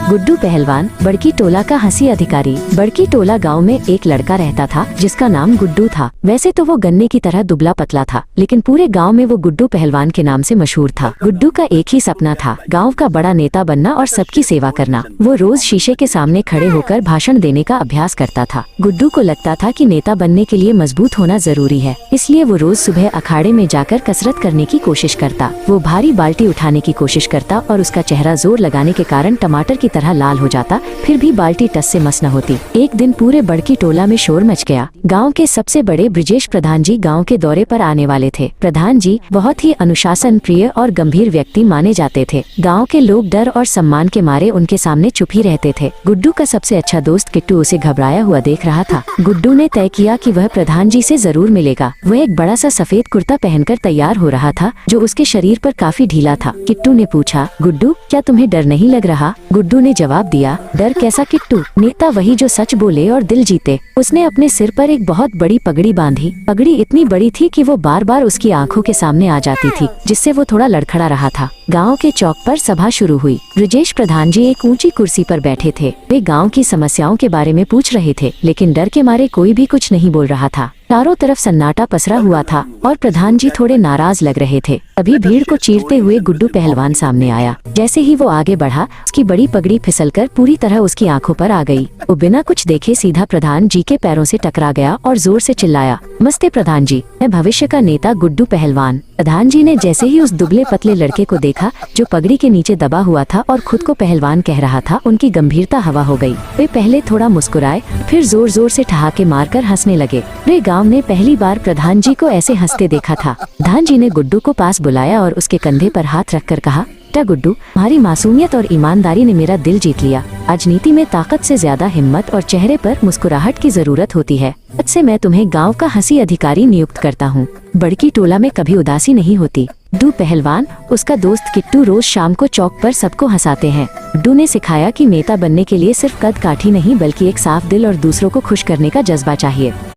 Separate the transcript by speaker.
Speaker 1: गुड्डू पहलवान, बड़की टोला का हंसी अधिकारी। बड़की टोला गांव में एक लड़का रहता था जिसका नाम गुड्डू था। वैसे तो वो गन्ने की तरह दुबला पतला था, लेकिन पूरे गांव में वो गुड्डू पहलवान के नाम से मशहूर था। गुड्डू का एक ही सपना था, गांव का बड़ा नेता बनना और सबकी सेवा करना। वो रोज शीशे के सामने खड़े होकर भाषण देने का अभ्यास करता था। गुड्डू को लगता था कि नेता बनने के लिए मजबूत होना जरूरी है, इसलिए वो रोज सुबह अखाड़े में जाकर कसरत करने की कोशिश करता। वो भारी बाल्टी उठाने की कोशिश करता और उसका चेहरा जोर लगाने के कारण टमाटर की तरह लाल हो जाता, फिर भी बाल्टी टस से मस न होती। एक दिन पूरे बड़की टोला में शोर मच गया। गांव के सबसे बड़े ब्रिजेश प्रधान जी गांव के दौरे पर आने वाले थे। प्रधान जी बहुत ही अनुशासन प्रिय और गंभीर व्यक्ति माने जाते थे। गांव के लोग डर और सम्मान के मारे उनके सामने चुप ही रहते थे। गुड्डू का सबसे अच्छा दोस्त किट्टू उसे घबराया हुआ देख रहा था। गुड्डू ने तय किया कि वह प्रधान जी से जरूर मिलेगा। वह एक बड़ा सा सफेद कुर्ता पहनकर तैयार हो रहा था, जो उसके शरीर पर काफी ढीला था। किट्टू ने पूछा, गुड्डू क्या तुम्हें डर नहीं लग रहा? गुड्डू ने जवाब दिया, डर कैसा किट्टू, नेता वही जो सच बोले और दिल जीते। उसने अपने सिर पर एक बहुत बड़ी पगड़ी बांधी। पगड़ी इतनी बड़ी थी कि वो बार बार उसकी आंखों के सामने आ जाती थी, जिससे वो थोड़ा लड़खड़ा रहा था। गांव के चौक पर सभा शुरू हुई। ब्रिजेश प्रधान जी एक ऊंची कुर्सी पर बैठे थे। वे गांव की समस्याओं के बारे में पूछ रहे थे, लेकिन डर के मारे कोई भी कुछ नहीं बोल रहा था। चारों तरफ सन्नाटा पसरा हुआ था और प्रधान जी थोड़े नाराज लग रहे थे। अभी भीड़ को चीरते हुए गुड्डू पहलवान सामने आया। जैसे ही वो आगे बढ़ा, उसकी बड़ी पगड़ी फिसलकर पूरी तरह उसकी आंखों पर आ गई। वो बिना कुछ देखे सीधा प्रधान जी के पैरों से टकरा गया और जोर से चिल्लाया, नमस्ते प्रधान जी, मैं भविष्य का नेता गुड्डू पहलवान। प्रधान जी ने जैसे ही उस दुबले पतले लड़के को देखा जो पगड़ी के नीचे दबा हुआ था और खुद को पहलवान कह रहा था, उनकी गंभीरता हवा हो गई। वे पहले थोड़ा मुस्कुराए, फिर जोर जोर से ठहाके मारकर हंसने लगे। वे गांव ने पहली बार प्रधान जी को ऐसे हंसते देखा था। प्रधान जी ने गुड्डू को पास बुलाया और उसके कंधे पर हाथ रखकर कहा, गुड्डू, तुम्हारी मासूमियत और ईमानदारी ने मेरा दिल जीत लिया। राजनीति में ताकत से ज्यादा हिम्मत और चेहरे पर मुस्कुराहट की जरूरत होती है। आज से मैं तुम्हें गांव का हंसी अधिकारी नियुक्त करता हूँ। बड़की टोला में कभी उदासी नहीं होती। गुड्डू पहलवान, उसका दोस्त किट्टू रोज शाम को चौक पर सबको हंसाते हैं। गुड्डू ने सिखाया कि नेता बनने के लिए सिर्फ कद काठी नहीं, बल्कि एक साफ दिल और दूसरों को खुश करने का जज्बा चाहिए।